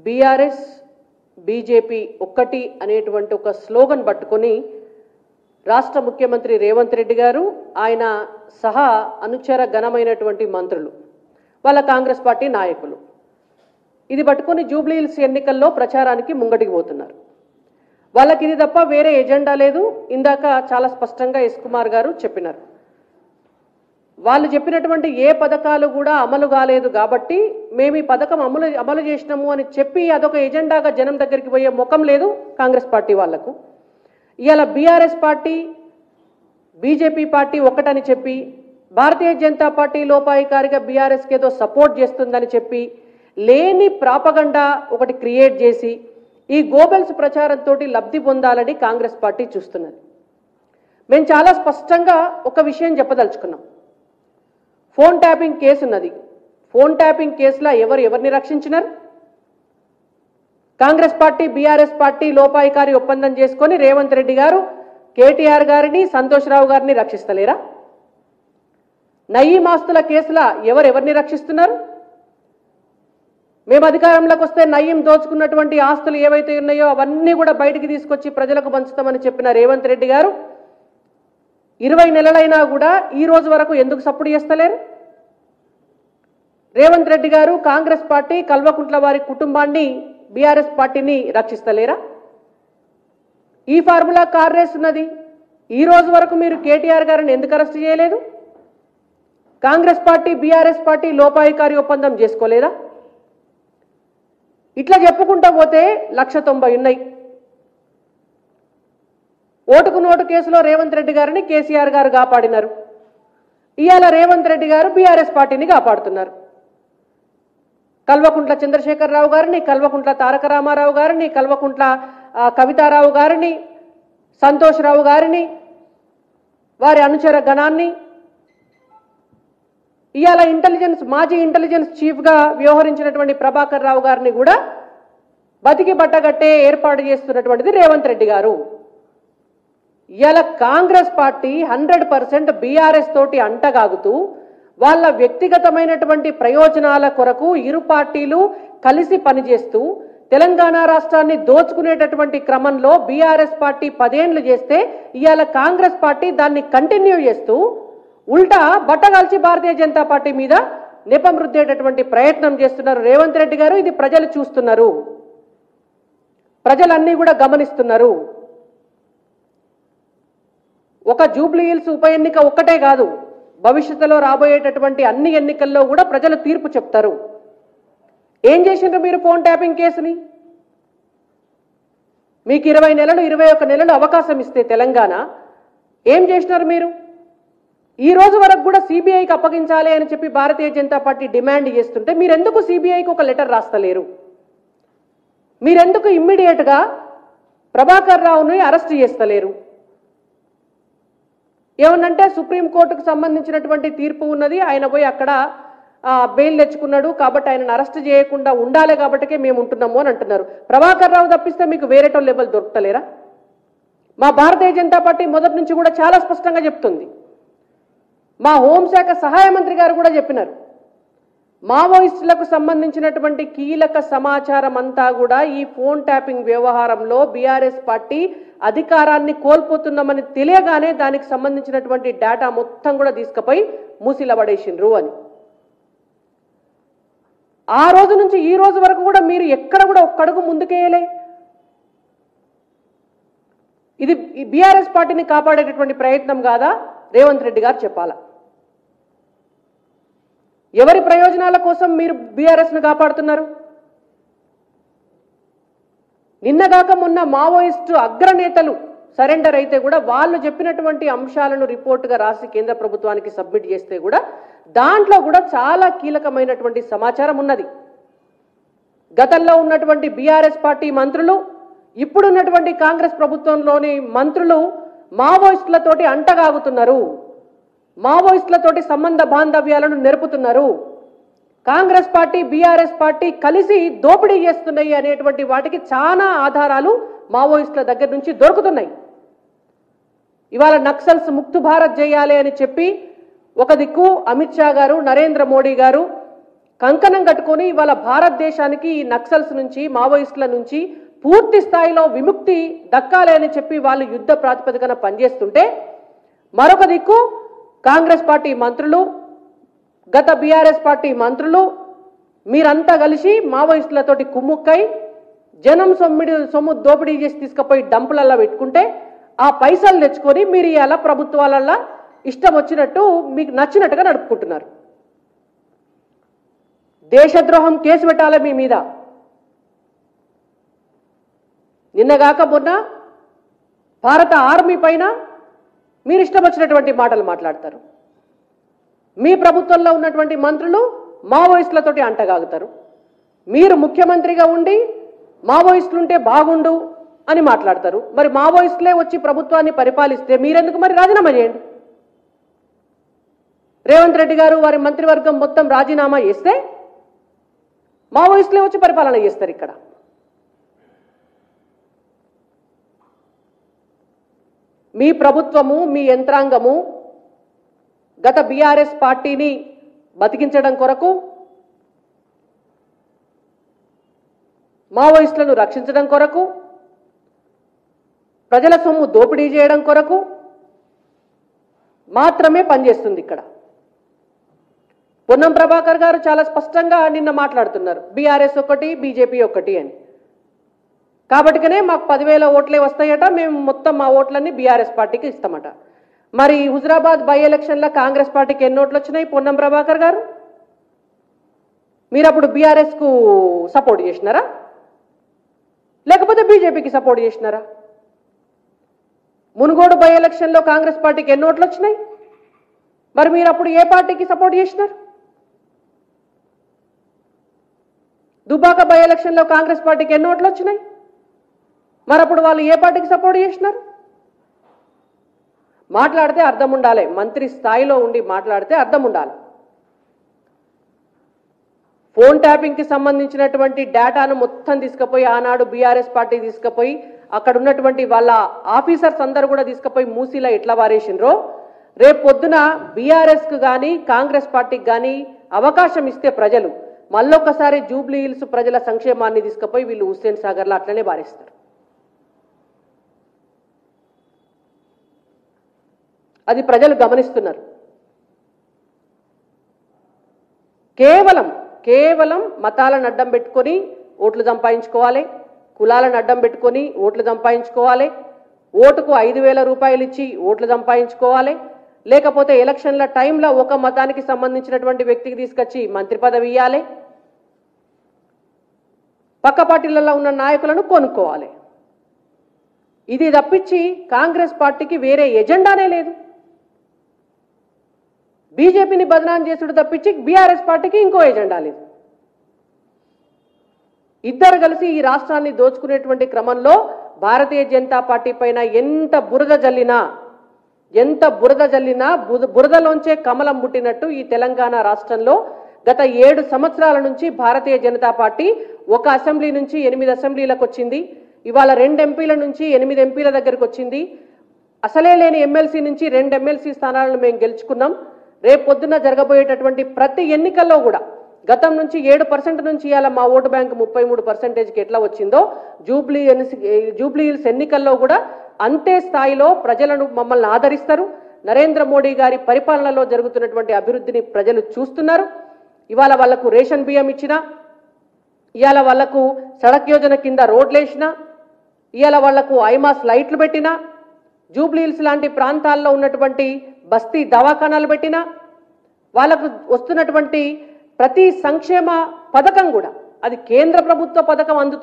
BRS BJP ఒక్కటి అనేటువంటి ఒక స్లోగన్ పట్టుకొని రాష్ట్ర ముఖ్యమంత్రి రేవంత్ రెడ్డి గారు ఆయన సహా అనుచర గణమైనటువంటి మంత్రులు వాళ్ళ కాంగ్రెస్ పార్టీ నాయకులు ఇది పట్టుకొని జూబ్లీ హిల్స్ ఎన్నికల్లో ప్రచారానికి ముంగటికి పోతున్నారు. వాళ్ళకి ఇది తప్ప వేరే ఎజెండా లేదు. ఇందాక చాలా స్పష్టంగా ఎస్ కుమార్ గారు చెప్పినారు. వాళ్ళు చెప్పినటువంటి ఏ పథకాలు కూడా అమలు కాలేదు కాబట్టి మేము ఈ పథకం అమలు చేసినాము అని చెప్పి అదొక ఎజెండాగా జనం దగ్గరికి పోయే ముఖం లేదు కాంగ్రెస్ పార్టీ వాళ్లకు. ఇవాళ బీఆర్ఎస్ పార్టీ బీజేపీ పార్టీ ఒక్కటని చెప్పి భారతీయ జనతా పార్టీ లోపాయికారిగా బీఆర్ఎస్కి ఏదో సపోర్ట్ చేస్తుందని చెప్పి లేని ప్రాపగండా ఒకటి క్రియేట్ చేసి ఈ గోబెల్స్ ప్రచారంతో లబ్ధి పొందాలని కాంగ్రెస్ పార్టీ చూస్తున్నది. మేము చాలా స్పష్టంగా ఒక విషయం చెప్పదలుచుకున్నాం. ఫోన్ ట్యాపింగ్ కేసు ఉన్నది. ఫోన్ ట్యాపింగ్ కేసులో ఎవరిని రక్షించినారు? కాంగ్రెస్ పార్టీ బీఆర్ఎస్ పార్టీ లోపాయికారి ఒప్పందం చేసుకొని రేవంత్ రెడ్డి గారు కేటీఆర్ గారిని సంతోష్ రావు గారిని రక్షిస్తలేరా? నయీం ఆస్తుల కేసులో ఎవరిని రక్షిస్తున్నారు? మేము అధికారంలోకి వస్తే నయీం దోచుకున్నటువంటి ఆస్తులు ఏవైతే ఉన్నాయో అవన్నీ కూడా బయటికి తీసుకొచ్చి ప్రజలకు పంచుతామని చెప్పిన రేవంత్ రెడ్డి గారు 20 నెలలైనా కూడా ఈ రోజు వరకు ఎందుకు సపోర్ట్ చేస్తలేరు? రేవంత్ రెడ్డి గారు కాంగ్రెస్ పార్టీ కల్వకుంట్ల వారి కుటుంబాన్ని బీఆర్ఎస్ పార్టీని రక్షిస్తలేరా? ఈ ఫార్ములా కార్ రేస్ ఉన్నది. ఈ రోజు వరకు మీరు కేటీఆర్ గారిని ఎందుకు అరెస్ట్ చేయలేదు? కాంగ్రెస్ పార్టీ బీఆర్ఎస్ పార్టీ లోపాయికారి ఒప్పందం చేసుకోలేదా? ఇట్లా చెప్పుకుంటా పోతే 190 ఉన్నాయి. ఓటుకు నోటు కేసులో రేవంత్ రెడ్డి గారిని కేసీఆర్ గారు కాపాడినారు. ఇవాళ రేవంత్ రెడ్డి గారు బీఆర్ఎస్ పార్టీని కాపాడుతున్నారు. కల్వకుంట్ల చంద్రశేఖరరావు గారిని, కల్వకుంట్ల తారక రామారావు గారిని, కల్వకుంట్ల కవితారావు గారిని, సంతోష్ రావు గారిని, వారి అనుచర గణాన్ని, ఇవాళ మాజీ ఇంటెలిజెన్స్ చీఫ్గా వ్యవహరించినటువంటి ప్రభాకర్ రావు గారిని కూడా బతికి బట్టగట్టే ఏర్పాటు చేస్తున్నటువంటిది రేవంత్ రెడ్డి గారు. ఇవాళ కాంగ్రెస్ పార్టీ 100% బీఆర్ఎస్ తోటి అంటగాగుతూ వాళ్ళ వ్యక్తిగతమైనటువంటి ప్రయోజనాల కొరకు ఇరు పార్టీలు కలిసి పనిచేస్తూ తెలంగాణ రాష్ట్రాన్ని దోచుకునేటటువంటి క్రమంలో బీఆర్ఎస్ పార్టీ 10 ఏళ్లు చేస్తే ఇవాళ కాంగ్రెస్ పార్టీ దాన్ని కంటిన్యూ చేస్తూ ఉల్టా బట్టగాల్చి భారతీయ జనతా పార్టీ మీద నెపం రుద్దేటటువంటి ప్రయత్నం చేస్తున్నారు రేవంత్ రెడ్డి గారు. ఇది ప్రజలు చూస్తున్నారు, ప్రజలన్నీ కూడా గమనిస్తున్నారు. ఒక జూబ్లీ హిల్స్ ఉప ఎన్నిక ఒక్కటే కాదు, భవిష్యత్తులో రాబోయేటటువంటి అన్ని ఎన్నికల్లో కూడా ప్రజలు తీర్పు చెప్తారు. ఏం చేసిండ్రు మీరు ఫోన్ ట్యాపింగ్ కేసుని? మీకు 20 నెలలు 21 నెలలు అవకాశం ఇస్తే తెలంగాణ ఏం చేసినారు మీరు? ఈ రోజు వరకు కూడా సిబిఐకి అప్పగించాలి అని చెప్పి భారతీయ జనతా పార్టీ డిమాండ్ చేస్తుంటే మీరెందుకు సిబిఐకి ఒక లెటర్ రాస్తలేరు? మీరెందుకు ఇమ్మీడియట్గా ప్రభాకర్ రావుని అరెస్ట్ చేస్తలేరు? ఏమనంటే సుప్రీంకోర్టుకు సంబంధించినటువంటి తీర్పు ఉన్నది, ఆయన పోయి అక్కడ బెయిల్ తెచ్చుకున్నాడు కాబట్టి ఆయనను అరెస్ట్ చేయకుండా ఉండాలి కాబట్టికే మేము ఉంటున్నాము అని అంటున్నారు. ప్రభాకర్ రావు తప్పిస్తే మీకు వేరేటో లెవెల్ దొరకలేరా? మా భారతీయ జనతా పార్టీ మొదటి నుంచి కూడా చాలా స్పష్టంగా చెప్తుంది. మా హోంశాఖ సహాయ మంత్రి గారు కూడా చెప్పినారు, మావోయిస్టులకు సంబంధించినటువంటి కీలక సమాచారం అంతా కూడా ఈ ఫోన్ ట్యాపింగ్ వ్యవహారంలో బీఆర్ఎస్ పార్టీ అధికారాన్ని కోల్పోతున్నామని తెలియగానే దానికి సంబంధించినటువంటి డేటా మొత్తం కూడా తీసుకుపోయి మూసిలో పడేసిండ్రు అని. ఆ రోజు నుంచి ఈ రోజు వరకు కూడా మీరు ఎక్కడ కూడా ఒక్క అడుగు ముందుకేయలే. ఇది బీఆర్ఎస్ పార్టీని కాపాడేటటువంటి ప్రయత్నం కాదా? రేవంత్ రెడ్డి గారు చెప్పాలా. ఎవరి ప్రయోజనాల కోసం మీరు బీఆర్ఎస్ను కాపాడుతున్నారు? నిన్నగాక మొన్న మావోయిస్టు అగ్రనేతలు సరెండర్ అయితే కూడా వాళ్ళు చెప్పినటువంటి అంశాలను రిపోర్టుగా రాసి కేంద్ర ప్రభుత్వానికి సబ్మిట్ చేస్తే కూడా దాంట్లో కూడా చాలా కీలకమైనటువంటి సమాచారం ఉన్నది. గతంలో ఉన్నటువంటి బీఆర్ఎస్ పార్టీ మంత్రులు, ఇప్పుడున్నటువంటి కాంగ్రెస్ ప్రభుత్వంలోని మంత్రులు మావోయిస్టులతోటి అంటగాగుతున్నారు, మావోయిస్టులతోటి సంబంధ బాంధవ్యాలను నెరుపుతున్నారు. కాంగ్రెస్ పార్టీ బీఆర్ఎస్ పార్టీ కలిసి దోపిడీ చేస్తున్నాయి అనేటువంటి వాటికి చాలా ఆధారాలు మావోయిస్టుల దగ్గర నుంచి దొరుకుతున్నాయి. ఇవాళ నక్సల్స్ ముక్త్ భారత్ చేయాలి అని చెప్పి ఒక దిక్కు అమిత్ షా గారు, నరేంద్ర మోడీ గారు కంకణం కట్టుకొని ఇవాళ భారతదేశానికి ఈ నక్సల్స్ నుంచి, మావోయిస్టుల నుంచి పూర్తి స్థాయిలో విముక్తి దక్కాలి అని చెప్పి వాళ్ళు యుద్ధ ప్రాతిపదికన పనిచేస్తుంటే, మరొక దిక్కు కాంగ్రెస్ పార్టీ మంత్రులు, గత బీఆర్ఎస్ పార్టీ మంత్రులు మీరంతా కలిసి మావోయిస్టులతోటి కుమ్ముక్కై జనం సొమ్ము దోపిడీ చేసి తీసుకుపోయి డంపులల్లో పెట్టుకుంటే ఆ పైసలు తెచ్చుకొని మీరు ఇలా ప్రభుత్వాలల్లో ఇష్టం వచ్చినట్టు మీకు నచ్చినట్టుగా నడుపుకుంటున్నారు. దేశద్రోహం కేసు పెట్టాలి మీ మీద. నిన్నగాక మొన్న భారత ఆర్మీ పైన మీరు ఇష్టం వచ్చినటువంటి మాటలు మాట్లాడతారు. మీ ప్రభుత్వంలో ఉన్నటువంటి మంత్రులు మావోయిస్టులతోటి అంటగాగుతారు. మీరు ముఖ్యమంత్రిగా ఉండి మావోయిస్టులుంటే బాగుండు అని మాట్లాడతారు. మరి మావోయిస్టులే వచ్చి ప్రభుత్వాన్ని పరిపాలిస్తే మీరెందుకు మరి రాజీనామా చేయండి. రేవంత్ రెడ్డి గారు వారి మంత్రివర్గం మొత్తం రాజీనామా చేస్తే మావోయిస్టులే వచ్చి పరిపాలన చేస్తారు. ఇక్కడ మీ ప్రభుత్వము, మీ యంత్రాంగము గత బీఆర్ఎస్ పార్టీని బతికించడం కొరకు, మావోయిస్టులను రక్షించడం కొరకు, ప్రజల సొమ్ము దోపిడీ చేయడం కొరకు మాత్రమే పనిచేస్తుంది. ఇక్కడ పొన్నం ప్రభాకర్ గారు చాలా స్పష్టంగా నిన్న మాట్లాడుతున్నారు, బీఆర్ఎస్ ఒకటి, బీజేపీ ఒకటి అని. కాబట్టికనే మాకు 10,000 ఓట్లే వస్తాయట, మేము మొత్తం మా ఓట్లన్నీ బీఆర్ఎస్ పార్టీకి ఇస్తామట. మరి హుజరాబాద్ బై ఎలక్షన్లో కాంగ్రెస్ పార్టీకి ఎన్ని ఓట్లు వచ్చినాయి పొన్నం ప్రభాకర్ గారు? మీరు అప్పుడు బీఆర్ఎస్కు సపోర్ట్ చేసినారా, లేకపోతే బీజేపీకి సపోర్ట్ చేసినారా? మునుగోడు బై ఎలక్షన్లో కాంగ్రెస్ పార్టీకి ఎన్ని ఓట్లు వచ్చినాయి? మరి మీరు అప్పుడు ఏ పార్టీకి సపోర్ట్ చేసినారు? దుబ్బాక బై ఎలక్షన్లో కాంగ్రెస్ పార్టీకి ఎన్ని ఓట్లు వచ్చినాయి? మరి అప్పుడు వాళ్ళు ఏ పార్టీకి సపోర్ట్ చేసినారు? మాట్లాడితే అర్థం ఉండాలి. మంత్రి స్థాయిలో ఉండి మాట్లాడితే అర్థం ఉండాలి. ఫోన్ ట్యాపింగ్కి సంబంధించినటువంటి డేటాను మొత్తం తీసుకుపోయి ఆనాడు బీఆర్ఎస్ పార్టీ తీసుకుపోయి అక్కడ ఉన్నటువంటి వాళ్ళ ఆఫీసర్స్ అందరూ కూడా తీసుకుపోయి మూసీలో ఎట్లా వారేసినరో, రేపు పొద్దున బీఆర్ఎస్కు కానీ కాంగ్రెస్ పార్టీకి కానీ అవకాశం ఇస్తే ప్రజలు మళ్ళొక్కసారి జూబ్లీ హిల్స్ ప్రజల సంక్షేమాన్ని తీసుకుపోయి వీళ్ళు హుస్సేన్ సాగర్లో అట్లనే వారేస్తారు. అది ప్రజలు గమనిస్తున్నారు. కేవలం మతాలను అడ్డం పెట్టుకొని ఓట్లు సంపాదించుకోవాలి, కులాలను అడ్డం పెట్టుకొని ఓట్లు సంపాదించుకోవాలి, ఓటుకు 5,000 రూపాయలు ఇచ్చి ఓట్లు సంపాదించుకోవాలి, లేకపోతే ఎలక్షన్ల టైంలో ఒక మతానికి సంబంధించినటువంటి వ్యక్తికి తీసుకొచ్చి మంత్రి పదవి ఇవ్వాలి, పక్క పార్టీలలో ఉన్న నాయకులను కొనుక్కోవాలి. ఇది తప్పించి కాంగ్రెస్ పార్టీకి వేరే ఎజెండానే లేదు. బీజేపీని బదనాం చేసుడు తప్పించి బీఆర్ఎస్ పార్టీకి ఇంకో ఎజెండా లేదు. ఇద్దరు కలిసి ఈ రాష్ట్రాన్ని దోచుకునేటువంటి క్రమంలో భారతీయ జనతా పార్టీ పైన ఎంత బురద జల్లినా బురదలోంచే కమలం పుట్టినట్టు ఈ తెలంగాణ రాష్ట్రంలో గత 7 సంవత్సరాల నుంచి భారతీయ జనతా పార్టీ ఒక అసెంబ్లీ నుంచి 8 అసెంబ్లీలకు వచ్చింది. ఇవాళ 2 ఎంపీల నుంచి 8 ఎంపీల దగ్గరకు వచ్చింది. అసలే లేని ఎమ్మెల్సీ నుంచి 2 ఎమ్మెల్సీ స్థానాలను మేము గెలుచుకున్నాం. రేపు పొద్దున జరగబోయేటటువంటి ప్రతి ఎన్నికల్లో కూడా గతం నుంచి 7% నుంచి ఇవాళ మా ఓటు బ్యాంకు 33%కి ఎట్లా వచ్చిందో జూబ్లీ హిల్స్ ఎన్నికల్లో కూడా అంతే స్థాయిలో ప్రజలను మమ్మల్ని ఆదరిస్తారు. నరేంద్ర మోడీ గారి పరిపాలనలో జరుగుతున్నటువంటి అభివృద్ధిని ప్రజలు చూస్తున్నారు. ఇవాళ వాళ్లకు రేషన్ బియ్యం ఇచ్చినా, ఇవాళ వాళ్లకు సడక్ యోజన కింద రోడ్లు వేసినా, ఇవాళ వాళ్లకు ఐమాస్ లైట్లు పెట్టినా, జూబ్లీ హిల్స్ లాంటి ప్రాంతాల్లో ఉన్నటువంటి బస్తీ దవాఖానాలు పెట్టినా, వాళ్ళకు వస్తున్నటువంటి ప్రతి సంక్షేమ పథకం కూడా అది కేంద్ర ప్రభుత్వ పథకం అందుతుంది.